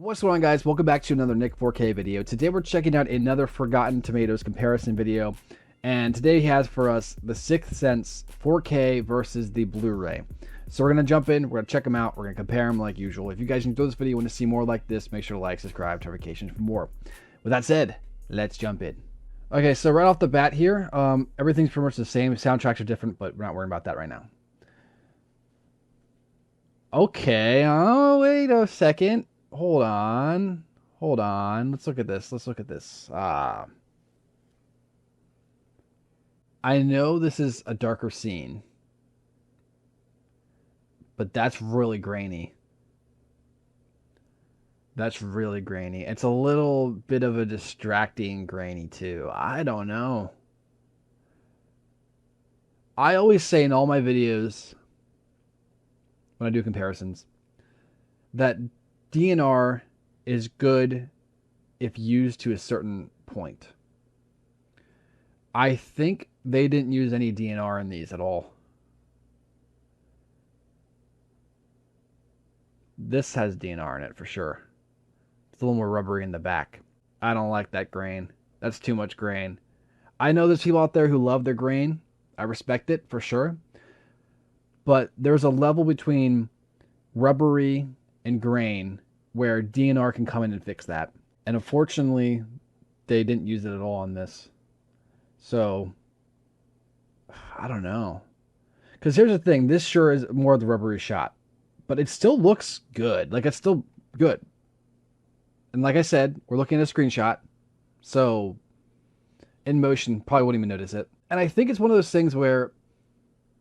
What's going on, guys? Welcome back to another Nick 4K video. Today we're checking out another Forgotten Tomatoes comparison video, and today he has for us the Sixth Sense 4K versus the Blu-ray. So we're going to jump in, we're going to check them out, we're going to compare them like usual. If you guys enjoy this video and want to see more like this, make sure to like, subscribe, turn notifications for more. With that said, let's jump in. Okay, so right off the bat here, everything's pretty much the same. Soundtracks are different, but we're not worrying about that right now. Okay, oh, wait a second. Hold on. Let's look at this. I know this is a darker scene, but that's really grainy. It's a little bit of a distracting grainy too. I don't know. I always say in all my videos when I do comparisons that DNR is good if used to a certain point. I think they didn't use any DNR in these at all. This has DNR in it for sure. It's a little more rubbery in the back. I don't like that grain. That's too much grain. I know there's people out there who love their grain. I respect it for sure. But there's a level between rubbery and grain where DNR can come in and fix that. And unfortunately, they didn't use it at all on this. So, I don't know. Because here's the thing. This sure is more of the rubbery shot. But it still looks good. Like, it's still good. And like I said, we're looking at a screenshot. So, in motion, probably wouldn't even notice it. And I think it's one of those things where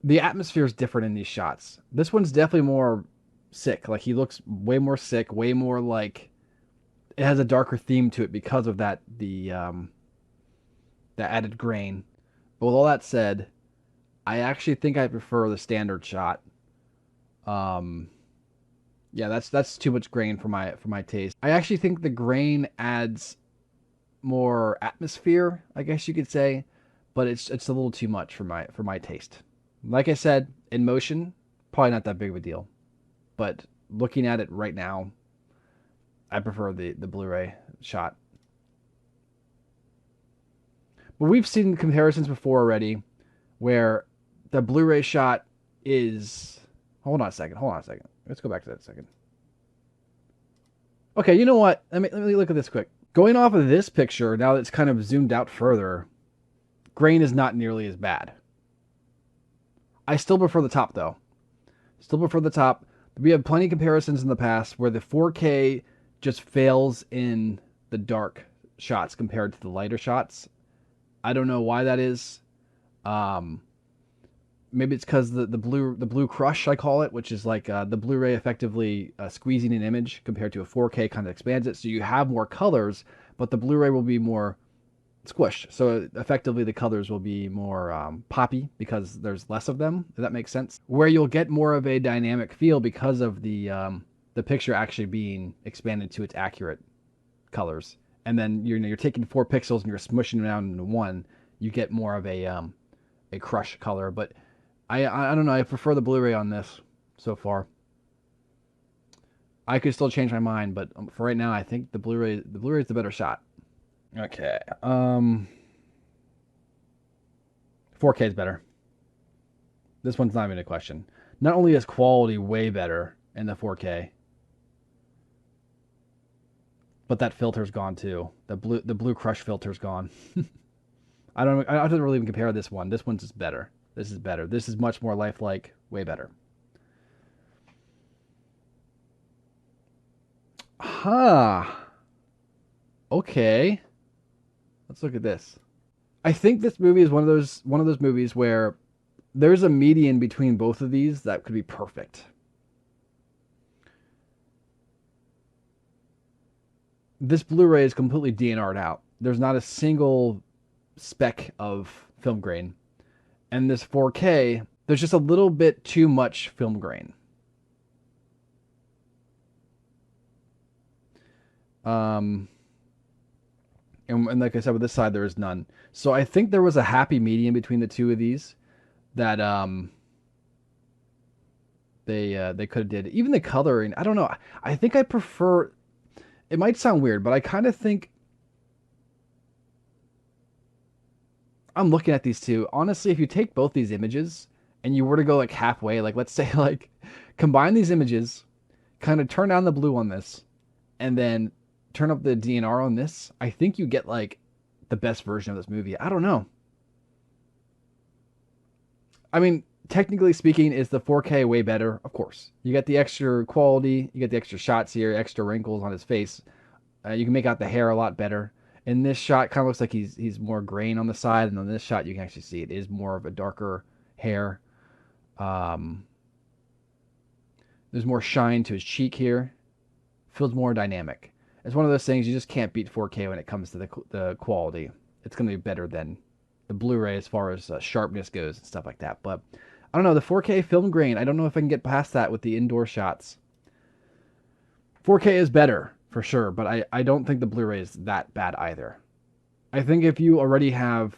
the atmosphere is different in these shots. This one's definitely more sick. Like, he looks way more sick, way more like it has a darker theme to it because of that added grain. But with all that said, I actually think I prefer the standard shot. Yeah, that's too much grain for my taste. I actually think the grain adds more atmosphere, I guess you could say, but it's a little too much for my taste. Like I said, in motion, probably not that big of a deal. But looking at it right now, I prefer the Blu-ray shot. But we've seen comparisons before already where the Blu-ray shot is... Hold on a second. Let's go back to that a second. Okay, you know what? Let me look at this quick. Going off of this picture, now that it's kind of zoomed out further, grain is not nearly as bad. I still prefer the top, though. We have plenty of comparisons in the past where the 4K just fails in the dark shots compared to the lighter shots. I don't know why that is. Maybe it's because the blue crush, I call it, which is like the Blu-ray effectively squeezing an image compared to a 4K kind of expands it. So you have more colors, but the Blu-ray will be more squished. So effectively the colors will be more poppy because there's less of them, if that makes sense. Where you'll get more of a dynamic feel because of the picture actually being expanded to its accurate colors. And then you're taking 4 pixels and you're smushing them down into one. You get more of a crush color, but I don't know. I prefer the Blu-ray on this so far. I could still change my mind, but for right now, I think the Blu-ray is the better shot. Okay. 4K is better. This one's not even a question. Not only is quality way better in the 4K, but that filter's gone too. The blue crush filter's gone. I don't really even compare this one. This one's just better. This is better. This is much more lifelike, way better. Okay. Let's look at this. I think this movie is one of those movies where there's a median between both of these that could be perfect. This Blu-ray is completely DNR'd out. There's not a single speck of film grain. And this 4K, there's just a little bit too much film grain. And like I said, with this side, there is none. So I think there was a happy medium between the two of these that they could have did. Even the coloring, I don't know. I think I prefer It might sound weird, but I kind of think I'm looking at these two. Honestly, if you take both these images and you were to go like halfway, like let's say like combine these images, kind of turn down the blue on this, and then turn up the DNR on this, I think you get like the best version of this movie. I don't know. I mean, technically speaking, is the 4K way better? Of course. You get the extra quality, you get the extra shots here, extra wrinkles on his face. You can make out the hair a lot better. In this shot, kind of looks like he's more grain on the side, and on this shot, you can actually see it is more of a darker hair. Um, there's more shine to his cheek here. Feels more dynamic. It's one of those things you just can't beat 4K when it comes to the quality. It's going to be better than the Blu-ray as far as sharpness goes and stuff like that. But I don't know, the 4K film grain, I don't know if I can get past that with the indoor shots. 4K is better for sure, but I don't think the Blu-ray is that bad either. I think if you already have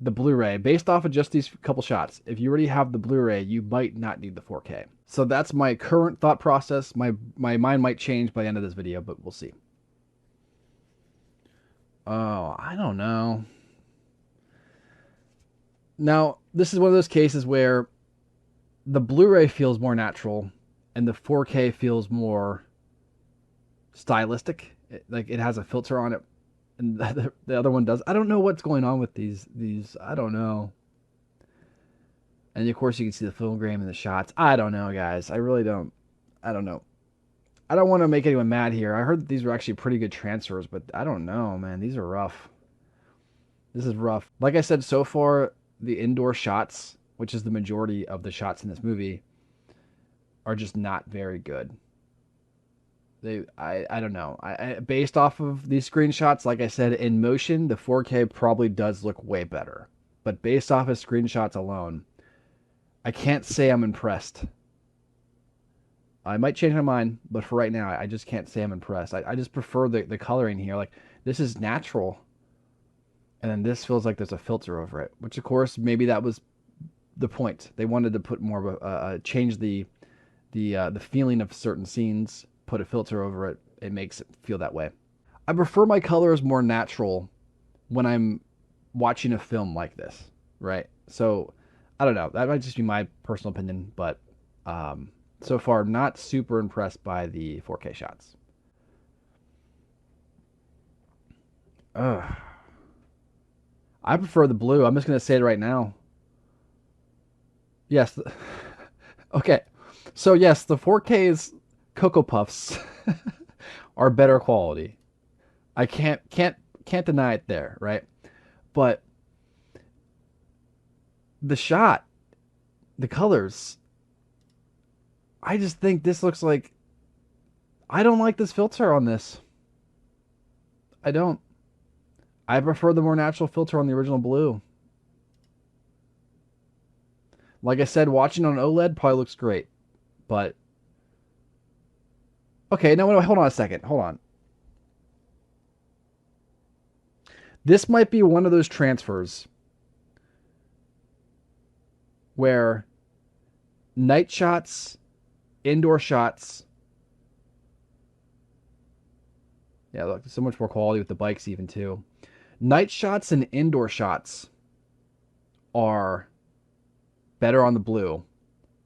the Blu-ray, based off of just these couple shots, if you already have the Blu-ray, you might not need the 4K. So that's my current thought process. My mind might change by the end of this video, but we'll see. Oh, I don't know. Now, this is one of those cases where the Blu-ray feels more natural and the 4K feels more stylistic. Like it has a filter on it and the other one does. I don't know what's going on with these. I don't know. And of course you can see the film grain in the shots. I don't know, guys. I really don't. I don't know. I don't want to make anyone mad here. I heard that these were actually pretty good transfers, but I don't know, man. These are rough. This is rough. Like I said, so far, the indoor shots, which is the majority of the shots in this movie, are just not very good. I don't know. Based off of these screenshots, like I said, in motion, the 4K probably does look way better. But based off of screenshots alone, I can't say I'm impressed. I might change my mind, but for right now, I just can't say I'm impressed. I just prefer the coloring here. Like, this is natural. And then this feels like there's a filter over it, which, of course, maybe that was the point. They wanted to put more of a change the feeling of certain scenes, put a filter over it. It makes it feel that way. I prefer my colors more natural when I'm watching a film like this, right? So, I don't know. That might just be my personal opinion, but so far, not super impressed by the 4K shots. Ugh. I prefer the blue. I'm just going to say it right now. Yes. Okay. So, yes, the 4K's Cocoa Puffs are better quality. I can't deny it there, right? But the shot, the colors, I just think this looks like... I don't like this filter on this. I don't. I prefer the more natural filter on the original blue. Like I said, watching on OLED probably looks great. But... Okay, no, hold on a second. Hold on. This might be one of those transfers where night shots, indoor shots... Yeah, look, there's so much more quality with the bikes even too. Night shots and indoor shots are better on the blue.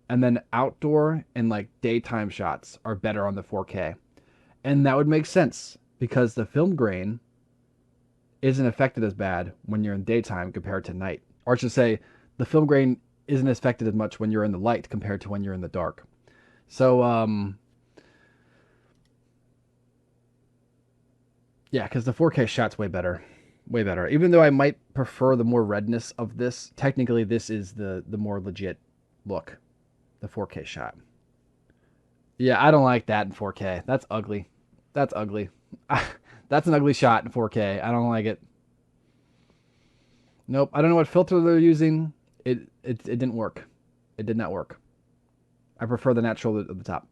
And then outdoor and like daytime shots are better on the 4K. And that would make sense because the film grain isn't affected as bad when you're in daytime compared to night. Or I should say, the film grain isn't affected as much when you're in the light compared to when you're in the dark. So, yeah, because the 4K shot's way better. Way better. Even though I might prefer the more redness of this, technically this is the more legit look. The 4K shot. Yeah, I don't like that in 4K. That's ugly. That's ugly. That's an ugly shot in 4K. I don't like it. Nope. I don't know what filter they're using. It didn't work. It did not work. I prefer the natural at the top.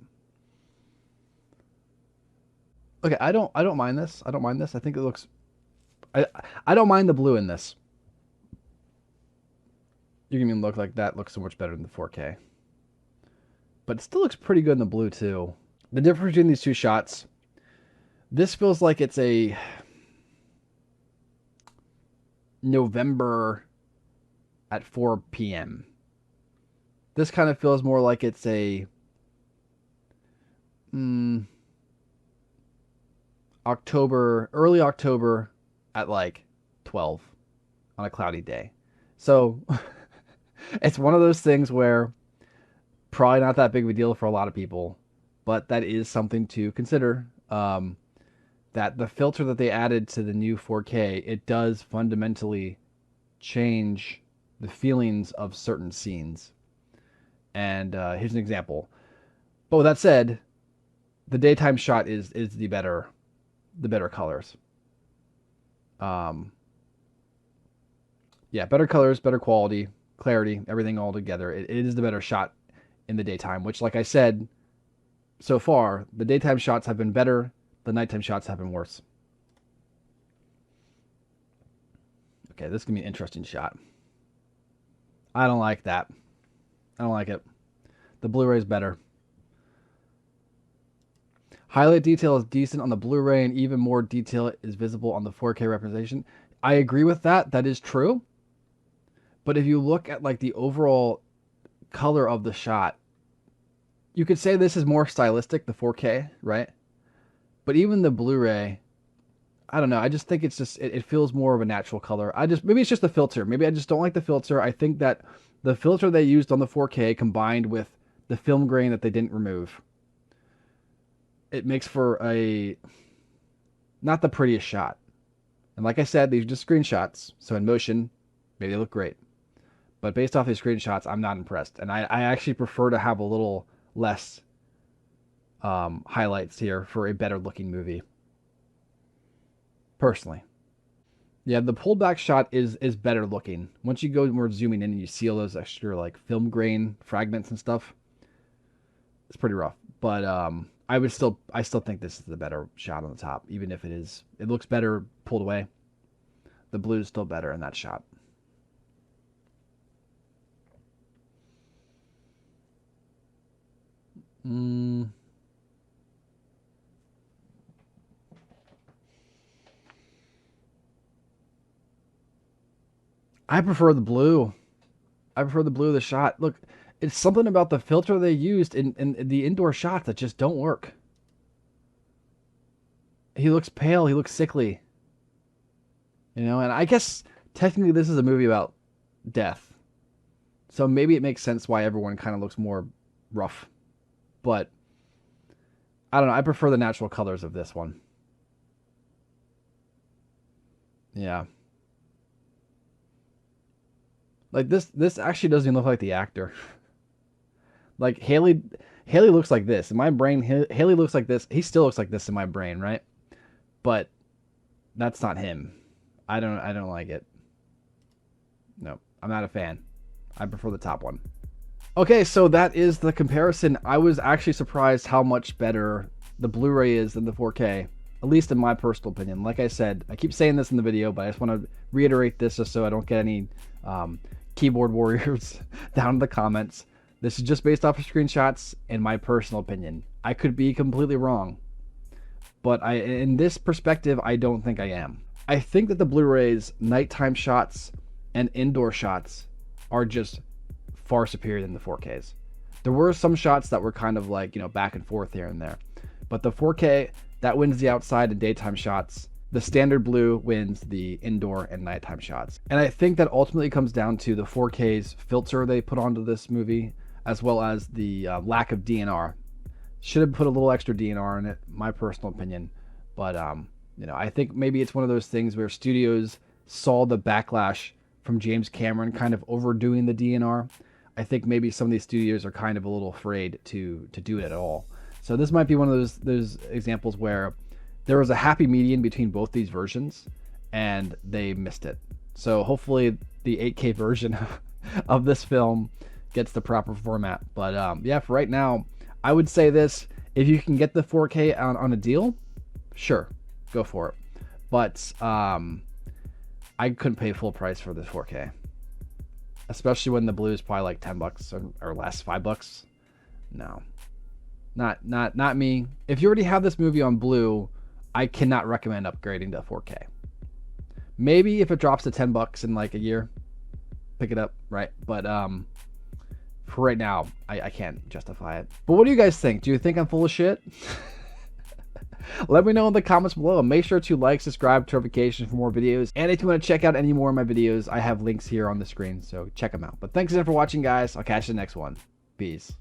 Okay, I don't mind this. I don't mind this. I think it looks... I don't mind the blue in this. You can even look like that looks so much better than the 4K. But it still looks pretty good in the blue too. The difference between these two shots, This feels like it's a November at 4 p.m. This kind of feels more like it's a early October at like 12 on a cloudy day. So it's one of those things where probably not that big of a deal for a lot of people, but that is something to consider. That the filter that they added to the new 4K, it does fundamentally change the feelings of certain scenes. And here's an example. But with that said, the daytime shot is the better colors. Yeah, better colors, better quality, clarity, everything all together. It is the better shot in the daytime, which, like I said, so far the daytime shots have been better. The nighttime shots have been worse. Okay, this is going to be an interesting shot. I don't like that. I don't like it. The Blu-ray is better. Highlight detail is decent on the Blu-ray, and even more detail is visible on the 4K representation. I agree with that. That is true. But if you look at like the overall color of the shot, you could say this is more stylistic, the 4K, right? But even the Blu-ray, I don't know. I just think it's just, it feels more of a natural color. Maybe it's just the filter. Maybe I just don't like the filter. I think that the filter they used on the 4K combined with the film grain that they didn't remove, it makes for not the prettiest shot. And like I said, these are just screenshots. So in motion, maybe they look great. But based off these screenshots, I'm not impressed. And I actually prefer to have a little less highlights here for a better looking movie. Personally. Yeah, the pulled back shot is better looking. Once you go more zooming in and you see all those extra like film grain fragments and stuff, it's pretty rough. But I still think this is the better shot on the top, even if it looks better pulled away. The blue is still better in that shot. I prefer the blue. I prefer the blue of the shot. Look, it's something about the filter they used in the indoor shots that just don't work. He looks pale. He looks sickly. You know, and I guess technically this is a movie about death. So maybe it makes sense why everyone kind of looks more rough. But I don't know. I prefer the natural colors of this one. Yeah. Like this actually doesn't even look like the actor. Like Haley looks like this. In my brain, Haley looks like this. He still looks like this in my brain, right? But that's not him. I don't like it. No, I'm not a fan. I prefer the top one. Okay, so that is the comparison. I was actually surprised how much better the Blu-ray is than the 4K, at least in my personal opinion. Like I said, I keep saying this in the video, but I just want to reiterate this just so I don't get any keyboard warriors down in the comments. This is just based off of screenshots and my personal opinion. I could be completely wrong, but in this perspective, I don't think I am. I think that the Blu-ray's nighttime shots and indoor shots are just far superior than the 4Ks. There were some shots that were kind of like, back and forth here and there. But the 4K, that wins the outside and daytime shots. The standard blue wins the indoor and nighttime shots. And I think that ultimately comes down to the 4K's filter they put onto this movie, as well as the lack of DNR. Should have put a little extra DNR in it, my personal opinion. But, I think maybe it's one of those things where studios saw the backlash from James Cameron kind of overdoing the DNR. I think maybe some of these studios are kind of a little afraid to do it at all. So this might be one of those examples where there was a happy median between both these versions and they missed it. So hopefully the 8K version of this film gets the proper format. But yeah, for right now, I would say this: if you can get the 4K on a deal, sure, go for it. But I couldn't pay full price for this 4K, especially when the blue is probably like $10 or less, $5. No, not me. If you already have this movie on blue, I cannot recommend upgrading to 4K. Maybe if it drops to $10 in like a year, pick it up, right? But for right now, I can't justify it. But what do you guys think? Do you think I'm full of shit? Let me know in the comments below. Make sure to like, subscribe, turn notifications for more videos. And if you want to check out any more of my videos, I have links here on the screen, so check them out. But thanks again for watching, guys. I'll catch you in the next one. Peace.